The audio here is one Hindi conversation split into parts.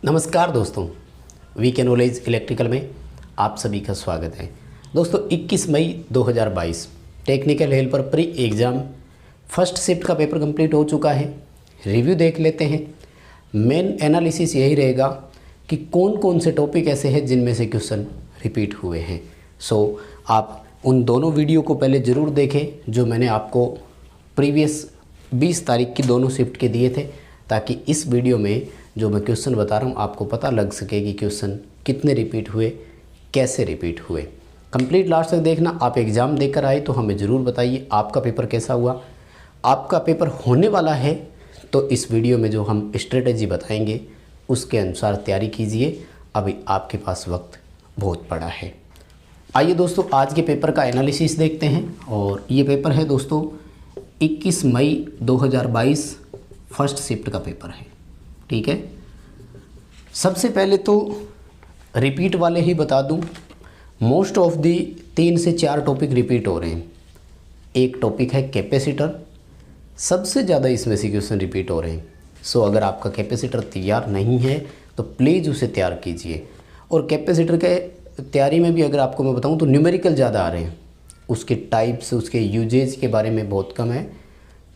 नमस्कार दोस्तों, वीके नॉलेज इलेक्ट्रिकल में आप सभी का स्वागत है। दोस्तों 21 मई 2022 technical helper pre exam first shift का पेपर कंप्लीट हो चुका है। रिव्यू देख लेते हैं। मेन एनालिसिस यही रहेगा कि कौन कौन से टॉपिक ऐसे हैं जिनमें से क्वेश्चन रिपीट हुए हैं। आप उन दोनों वीडियो को पहले ज़रूर देखें जो मैंने आपको प्रीवियस 20 तारीख की दोनों शिफ्ट के दिए थे, ताकि इस वीडियो में जो मैं क्वेश्चन बता रहा हूँ आपको पता लग सके कि क्वेश्चन कितने रिपीट हुए, कैसे रिपीट हुए। कंप्लीट लास्ट तक देखना। आप एग्ज़ाम देकर आए तो हमें ज़रूर बताइए आपका पेपर कैसा हुआ। आपका पेपर होने वाला है तो इस वीडियो में जो हम स्ट्रेटजी बताएंगे उसके अनुसार तैयारी कीजिए। अभी आपके पास वक्त बहुत पड़ा है। आइए दोस्तों आज के पेपर का एनालिसिस देखते हैं। और ये पेपर है दोस्तों 21 मई 2022 फर्स्ट शिफ्ट का पेपर है। ठीक है, सबसे पहले तो रिपीट वाले ही बता दूं। मोस्ट ऑफ दी 3 से 4 टॉपिक रिपीट हो रहे हैं। एक टॉपिक है कैपेसिटर, सबसे ज़्यादा इसमें से क्वेश्चन रिपीट हो रहे हैं। अगर आपका कैपेसिटर तैयार नहीं है तो प्लीज़ उसे तैयार कीजिए। और कैपेसिटर के तैयारी में भी अगर आपको मैं बताऊं तो न्यूमेरिकल ज़्यादा आ रहे हैं। उसके टाइप्स, उसके यूजेज के बारे में बहुत कम है।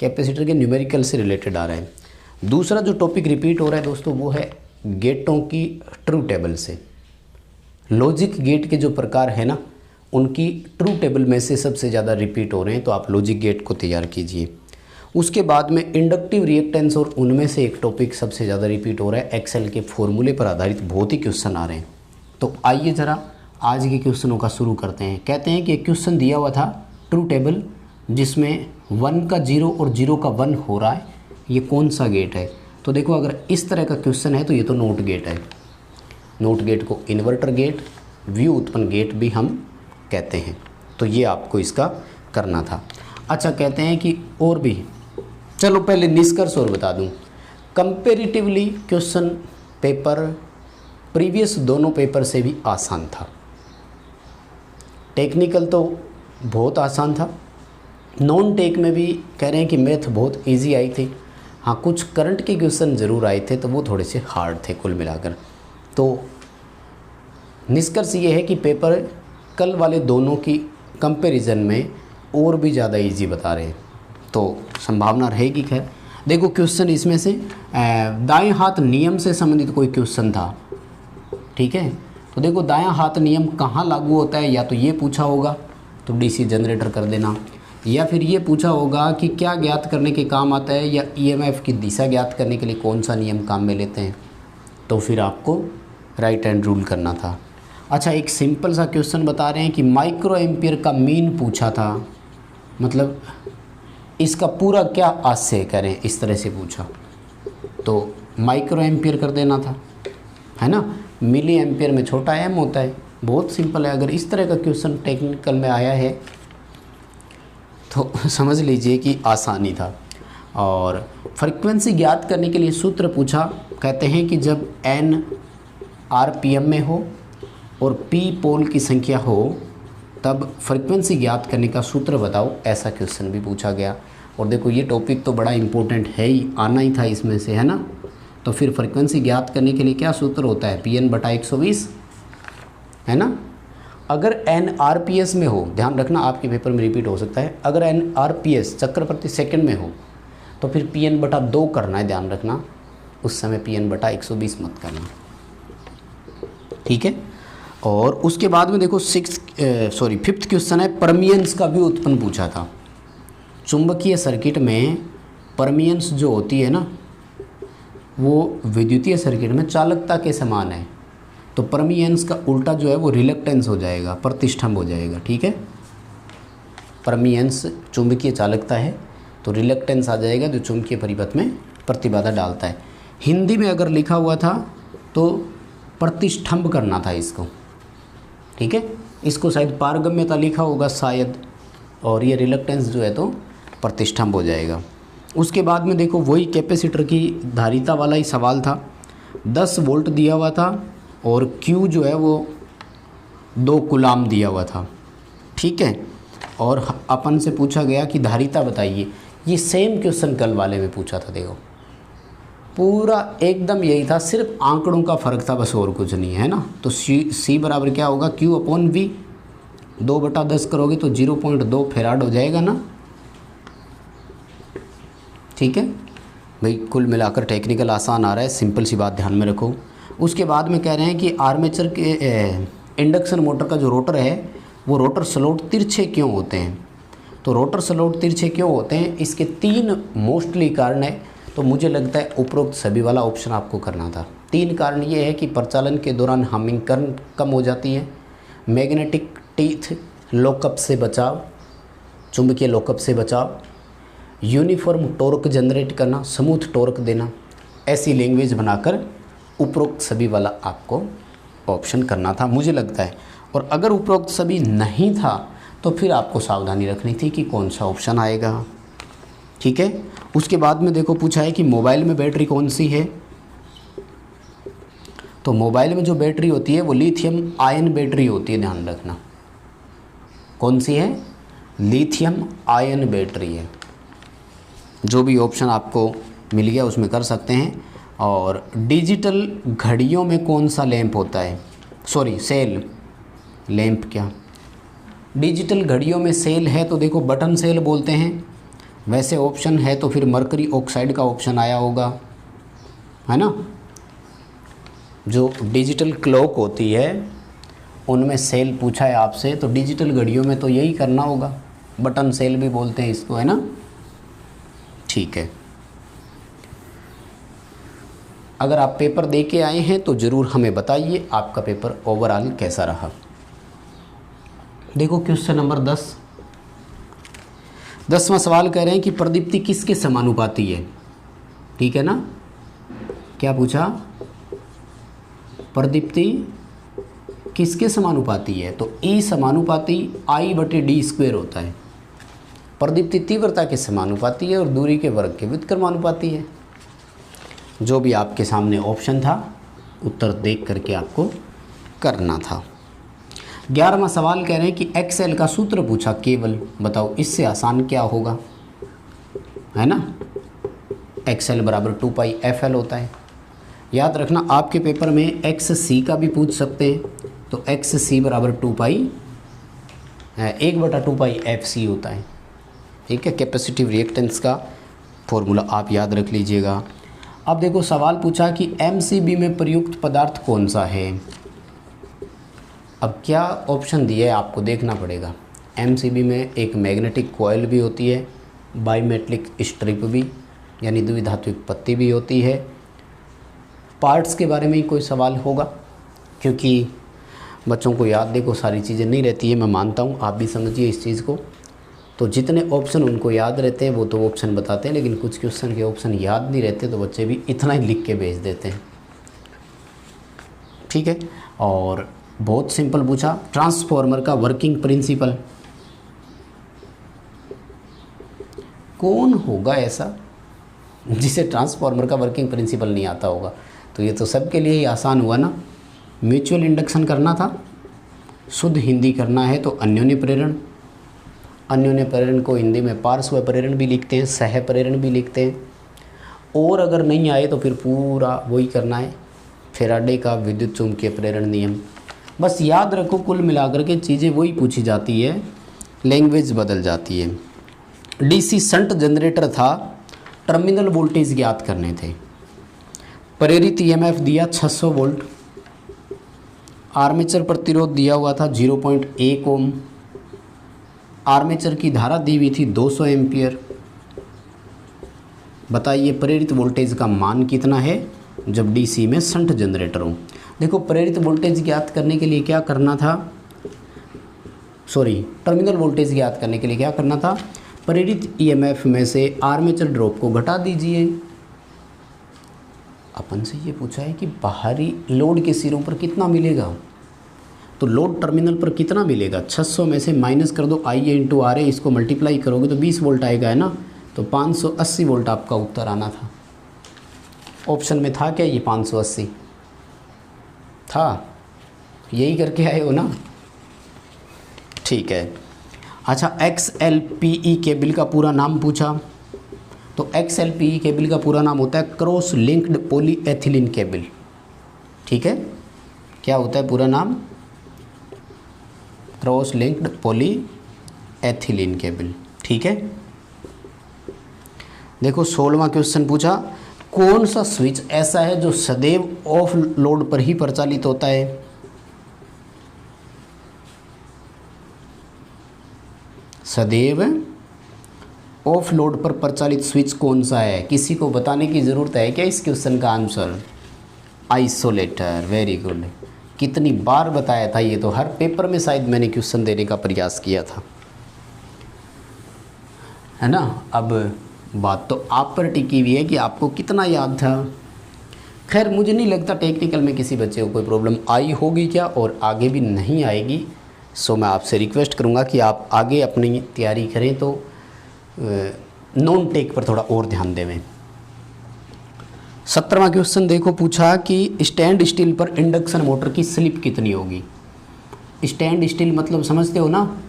कैपेसिटर के न्यूमेरिकल से रिलेटेड आ रहे हैं। दूसरा जो टॉपिक रिपीट हो रहा है दोस्तों वो है गेटों की ट्रू टेबल से। लॉजिक गेट के जो प्रकार है ना, उनकी ट्रू टेबल में से सबसे ज़्यादा रिपीट हो रहे हैं, तो आप लॉजिक गेट को तैयार कीजिए। उसके बाद में इंडक्टिव रिएक्टेंस, और उनमें से एक टॉपिक सबसे ज़्यादा रिपीट हो रहा है। एक्सेल के फॉर्मूले पर आधारित बहुत ही क्वेश्चन आ रहे हैं। तो आइए ज़रा आज के क्वेश्चनों का शुरू करते हैं। कहते हैं कि एक क्वेश्चन दिया हुआ था ट्रू टेबल, जिसमें 1 का 0 और 0 का 1 हो रहा है। ये कौन सा गेट है? तो देखो अगर इस तरह का क्वेश्चन है तो ये तो नोट गेट है। नोट गेट को इन्वर्टर गेट, व्यू उत्पन्न गेट भी हम कहते हैं। तो ये आपको इसका करना था। अच्छा, कहते हैं कि और भी, चलो पहले निष्कर्ष और बता दूं। कंपेरेटिवली क्वेश्चन पेपर प्रीवियस दोनों पेपर से भी आसान था। टेक्निकल तो बहुत आसान था। नॉन टेक में भी कह रहे हैं कि मैथ बहुत इजी आई थी। हाँ, कुछ करंट के क्वेश्चन ज़रूर आए थे तो वो थोड़े से हार्ड थे कुल मिलाकर। तो निष्कर्ष ये है कि पेपर कल वाले दोनों की कंपैरिजन में और भी ज़्यादा इजी बता रहे हैं, तो संभावना रहेगी। खैर देखो क्वेश्चन इसमें से दाएं हाथ नियम से संबंधित कोई क्वेश्चन था। ठीक है, तो देखो दायां हाथ नियम कहाँ लागू होता है, या तो ये पूछा होगा तो डीसी जनरेटर कर देना, या फिर ये पूछा होगा कि क्या ज्ञात करने के काम आता है, या ईएमएफ की दिशा ज्ञात करने के लिए कौन सा नियम काम में लेते हैं, तो फिर आपको राइट हैंड रूल करना था। अच्छा, एक सिंपल सा क्वेश्चन बता रहे हैं कि माइक्रो एम्पियर का मीन पूछा था, मतलब इसका पूरा क्या आशय करें, इस तरह से पूछा तो माइक्रो एम्पियर कर देना था, है ना। मिली एम्पियर में छोटा एम होता है। बहुत सिंपल है। अगर इस तरह का क्वेश्चन टेक्निकल में आया है तो समझ लीजिए कि आसानी था। और फ्रीक्वेंसी ज्ञात करने के लिए सूत्र पूछा। कहते हैं कि जब n आरपीएम में हो और p पोल की संख्या हो तब फ्रीक्वेंसी ज्ञात करने का सूत्र बताओ, ऐसा क्वेश्चन भी पूछा गया। और देखो ये टॉपिक तो बड़ा इंपॉर्टेंट है ही, आना ही था इसमें से, है ना। तो फिर फ्रीक्वेंसी ज्ञात करने के लिए क्या सूत्र होता है? Pn/120, है ना। अगर n आरपीएस में हो, ध्यान रखना आपके पेपर में रिपीट हो सकता है। अगर n आरपीएस चक्र प्रति सेकंड में हो तो फिर Pn/2 करना है, ध्यान रखना। उस समय Pn/120 मत करना, ठीक है। और उसके बाद में देखो फिफ्थ क्वेश्चन है परमियंस का भी उत्पन्न पूछा था। चुंबकीय सर्किट में परमियंस जो होती है ना, वो विद्युतीय सर्किट में चालकता के समान है। तो परमियंस का उल्टा जो है वो रिलक्टेंस हो जाएगा, प्रतिष्ठम्भ हो जाएगा। ठीक है, परमियंस चुंबकीय चालकता है तो रिलक्टेंस आ जाएगा जो चुंबकीय परिपथ में प्रतिबाधा डालता है। हिंदी में अगर लिखा हुआ था तो प्रतिष्ठम्भ करना था इसको। ठीक है, इसको शायद पारगम्यता लिखा होगा शायद, और ये रिलक्टेंस जो है तो प्रतिष्ठम्भ हो जाएगा। उसके बाद में देखो वही कैपेसिटर की धारिता वाला ही सवाल था। 10 वोल्ट दिया हुआ था और Q जो है वो 2 कूलाम दिया हुआ था। ठीक है, और अपन से पूछा गया कि धारिता बताइए। ये सेम क्वेश्चन कल वाले में पूछा था। देखो पूरा एकदम यही था, सिर्फ आंकड़ों का फ़र्क था, बस और कुछ नहीं है ना। तो सी बराबर क्या होगा, Q/V। 2/10 करोगे तो 0.2 फेराड हो जाएगा ना। ठीक है भाई, कुल मिलाकर टेक्निकल आसान आ रहा है, सिंपल सी बात ध्यान में रखो। उसके बाद में कह रहे हैं कि आर्मेचर के इंडक्शन मोटर का जो रोटर है वो रोटर स्लॉट तिरछे क्यों होते हैं। तो रोटर स्लॉट तिरछे क्यों होते हैं, इसके 3 मोस्टली कारण है। तो मुझे लगता है उपरोक्त सभी वाला ऑप्शन आपको करना था। 3 कारण ये है कि प्रचालन के दौरान हमिंग कम हो जाती है, मैग्नेटिक टीथ लॉकअप से बचाव, चुंबकीय लॉकअप से बचाव, यूनिफॉर्म टॉर्क जनरेट करना, स्मूथ टॉर्क देना। ऐसी लैंग्वेज बनाकर उपरोक्त सभी वाला आपको ऑप्शन करना था मुझे लगता है। और अगर उपरोक्त सभी नहीं था तो फिर आपको सावधानी रखनी थी कि कौन सा ऑप्शन आएगा। ठीक है, उसके बाद में देखो पूछा है कि मोबाइल में बैटरी कौन सी है। तो मोबाइल में जो बैटरी होती है वो लिथियम आयन बैटरी होती है, ध्यान रखना। कौन सी है, लिथियम आयन बैटरी है। जो भी ऑप्शन आपको मिल गया उसमें कर सकते हैं। और डिजिटल घड़ियों में कौन सा लैंप होता है, सॉरी सेल, लैंप क्या, डिजिटल घड़ियों में सेल है तो देखो बटन सेल बोलते हैं। वैसे ऑप्शन है तो फिर मरकरी ऑक्साइड का ऑप्शन आया होगा, है ना। जो डिजिटल क्लॉक होती है उनमें सेल पूछा है आपसे, तो डिजिटल घड़ियों में तो यही करना होगा, बटन सेल भी बोलते हैं इसको, है ना। ठीक है, अगर आप पेपर दे के आए हैं तो ज़रूर हमें बताइए आपका पेपर ओवरऑल कैसा रहा। देखो क्वेश्चन नंबर 10वां सवाल कह रहे हैं कि प्रदीप्ति किसके समानुपाती है। ठीक है ना, क्या पूछा, प्रदीप्ति किसके समानुपाती है। तो E समानुपाती I/D² होता है। प्रदीप्ति तीव्रता के समानुपाती है और दूरी के वर्ग के व्युत्क्रमानुपाती है। जो भी आपके सामने ऑप्शन था उत्तर देख करके आपको करना था। 11वां सवाल कह रहे हैं कि XL का सूत्र पूछा केवल, बताओ इससे आसान क्या होगा, है ना। XL बराबर 2πfl होता है। याद रखना आपके पेपर में XC का भी पूछ सकते हैं, तो XC बराबर 1/2πfc होता है। ठीक है, कैपेसिटिव रिएक्टेंस का फॉर्मूला आप याद रख लीजिएगा। अब देखो सवाल पूछा कि MCB में प्रयुक्त पदार्थ कौन सा है। अब क्या ऑप्शन दिए है आपको देखना पड़ेगा। MCB में एक मैग्नेटिक कॉइल भी होती है, बाईमेटलिक स्ट्रिप भी यानी द्विधात्विक पत्ती भी होती है। पार्ट्स के बारे में ही कोई सवाल होगा, क्योंकि बच्चों को याद देखो सारी चीज़ें नहीं रहती है, मैं मानता हूँ, आप भी समझिए इस चीज़ को। तो जितने ऑप्शन उनको याद रहते हैं वो तो ऑप्शन बताते हैं, लेकिन कुछ क्वेश्चन के ऑप्शन याद नहीं रहते तो बच्चे भी इतना ही लिख के भेज देते हैं। ठीक है, और बहुत सिंपल पूछा, ट्रांसफॉर्मर का वर्किंग प्रिंसिपल। कौन होगा ऐसा जिसे ट्रांसफॉर्मर का वर्किंग प्रिंसिपल नहीं आता होगा। तो ये तो सबके लिए ही आसान हुआ ना। म्यूचुअल इंडक्शन करना था, शुद्ध हिंदी करना है तो अन्योन्य प्रेरण। अन्योन्य प्रेरण को हिंदी में पार्श्व प्रेरण भी लिखते हैं, सह प्रेरण भी लिखते हैं। और अगर नहीं आए तो फिर पूरा वही करना है, फेराडे का विद्युत चुम्बकीय प्रेरण नियम। बस याद रखो, कुल मिलाकर के चीज़ें वही पूछी जाती है, लैंग्वेज बदल जाती है। DC शंट जनरेटर था, टर्मिनल वोल्टेज ज्ञात करने थे। प्रेरित EMF दिया 600 वोल्ट, आर्मेचर प्रतिरोध दिया हुआ था 0.1 ओम, आर्मेचर की धारा दी हुई थी 200 एम्पियर। बताइए प्रेरित वोल्टेज का मान कितना है जब DC में शंट जनरेटर हो। देखो प्रेरित वोल्टेज ज्ञात करने के लिए क्या करना था, टर्मिनल वोल्टेज ज्ञात करने के लिए क्या करना था, प्रेरित EMF में से आर्मेचर ड्रॉप को घटा दीजिए। अपन से ये पूछा है कि बाहरी लोड के सिरों पर कितना मिलेगा, तो लोड टर्मिनल पर कितना मिलेगा, 600 में से माइनस कर दो IA इंटू RA, इसको मल्टीप्लाई करोगे तो 20 वोल्ट आएगा, है ना। तो 580 वोल्ट आपका उत्तर आना था। ऑप्शन में था क्या ये 580 था, यही करके आए हो ना। ठीक है, अच्छा XLPE केबल का पूरा नाम पूछा, तो XLPE केबल का पूरा नाम होता है क्रॉस लिंक्ड पॉलीएथिलीन केबल। ठीक है, क्या होता है पूरा नाम? Cross linked polyethylene cable. ठीक है, देखो 16वां क्वेश्चन पूछा, कौन सा स्विच ऐसा है जो सदैव ऑफ लोड पर ही प्रचालित होता है? सदैव ऑफ लोड पर प्रचालित स्विच कौन सा है? किसी को बताने की ज़रूरत है क्या इस क्वेश्चन का आंसर? आइसोलेटर। Very good. कितनी बार बताया था ये, तो हर पेपर में शायद मैंने क्वेश्चन देने का प्रयास किया था, है ना। अब बात तो आप पर टिकी हुई है कि आपको कितना याद था। खैर मुझे नहीं लगता टेक्निकल में किसी बच्चे को कोई प्रॉब्लम आई होगी क्या, और आगे भी नहीं आएगी। सो मैं आपसे रिक्वेस्ट करूँगा कि आप आगे अपनी तैयारी करें तो नॉन टेक पर थोड़ा और ध्यान देवें। 17वां क्वेश्चन देखो, पूछा कि स्टैंड स्टिल पर इंडक्शन मोटर की स्लिप कितनी होगी? स्टैंड स्टिल मतलब समझते हो ना,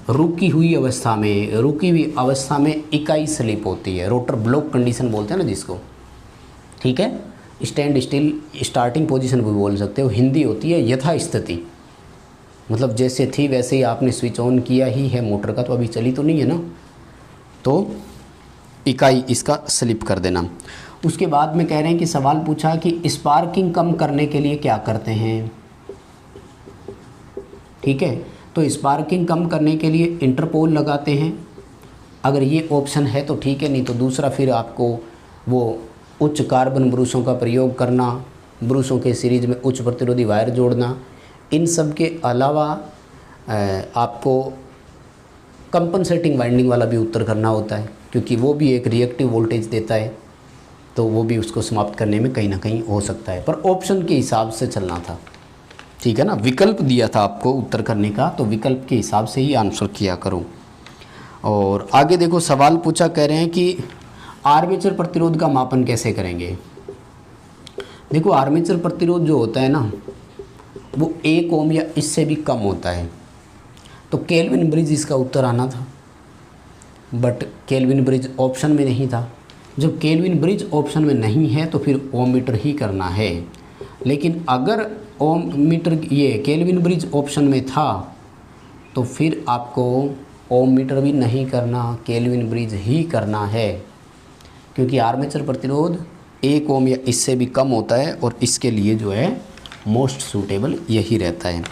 रुकी हुई अवस्था में इकाई स्लिप होती है, रोटर ब्लॉक कंडीशन बोलते हैं ना जिसको। ठीक है, स्टैंड स्टिल स्टार्टिंग पोजीशन भी बोल सकते हो। हिंदी होती है यथास्थिति, मतलब जैसे थी वैसे ही आपने स्विच ऑन किया ही है मोटर का, तो अभी चली तो नहीं है ना, तो इकाई इसका स्लिप कर देना। उसके बाद में कह रहे हैं कि सवाल पूछा कि स्पार्किंग कम करने के लिए क्या करते हैं? ठीक है, तो स्पार्किंग कम करने के लिए इंटरपोल लगाते हैं। अगर ये ऑप्शन है तो ठीक है, नहीं तो दूसरा फिर आपको वो उच्च कार्बन ब्रूसों का प्रयोग करना, ब्रूसों के सीरीज में उच्च प्रतिरोधी वायर जोड़ना। इन सब के अलावा आपको कंपनसेटिंग वाइंडिंग वाला भी उत्तर करना होता है, क्योंकि वो भी एक रिएक्टिव वोल्टेज देता है, तो वो भी उसको समाप्त करने में कहीं ना कहीं हो सकता है। पर ऑप्शन के हिसाब से चलना था। ठीक है ना, विकल्प दिया था आपको उत्तर करने का, तो विकल्प के हिसाब से ही आंसर किया करो। और आगे देखो सवाल पूछा, कह रहे हैं कि आर्मेचर प्रतिरोध का मापन कैसे करेंगे? देखो आर्मेचर प्रतिरोध जो होता है ना, वो 1 ओम या इससे भी कम होता है। तो केल्विन ब्रिज इसका उत्तर आना था, बट केल्विन ब्रिज ऑप्शन में नहीं था। जब केल्विन ब्रिज ऑप्शन में नहीं है तो फिर ओम मीटर ही करना है। लेकिन अगर ओम मीटर ये केल्विन ब्रिज ऑप्शन में था तो फिर आपको ओम मीटर भी नहीं करना, केल्विन ब्रिज ही करना है, क्योंकि आर्मेचर प्रतिरोध 1 ओम या इससे भी कम होता है और इसके लिए जो है मोस्ट सूटेबल यही रहता है।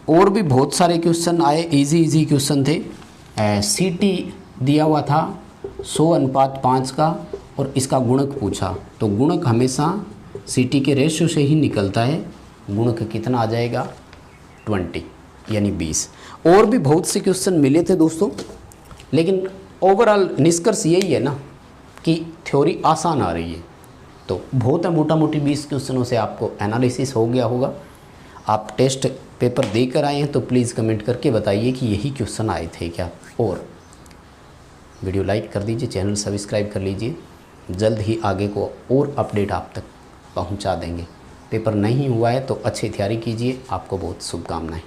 और भी बहुत सारे क्वेश्चन आए, इजी क्वेश्चन थे। सीटी दिया हुआ था 100:5 का, और इसका गुणक पूछा, तो गुणक हमेशा सीटी के रेशियो से ही निकलता है। गुणक कितना आ जाएगा? 20 यानी 20। और भी बहुत से क्वेश्चन मिले थे दोस्तों, लेकिन ओवरऑल निष्कर्ष यही है ना कि थ्योरी आसान आ रही है। तो बहुत है, मोटा मोटी 20 क्वेश्चनों से आपको एनालिसिस हो गया होगा। आप टेस्ट पेपर देकर आए हैं तो प्लीज़ कमेंट करके बताइए कि यही क्वेश्चन आए थे क्या। और वीडियो लाइक कर दीजिए, चैनल सब्सक्राइब कर लीजिए, जल्द ही आगे को और अपडेट आप तक पहुंचा देंगे। पेपर नहीं हुआ है तो अच्छी तैयारी कीजिए। आपको बहुत शुभकामनाएं।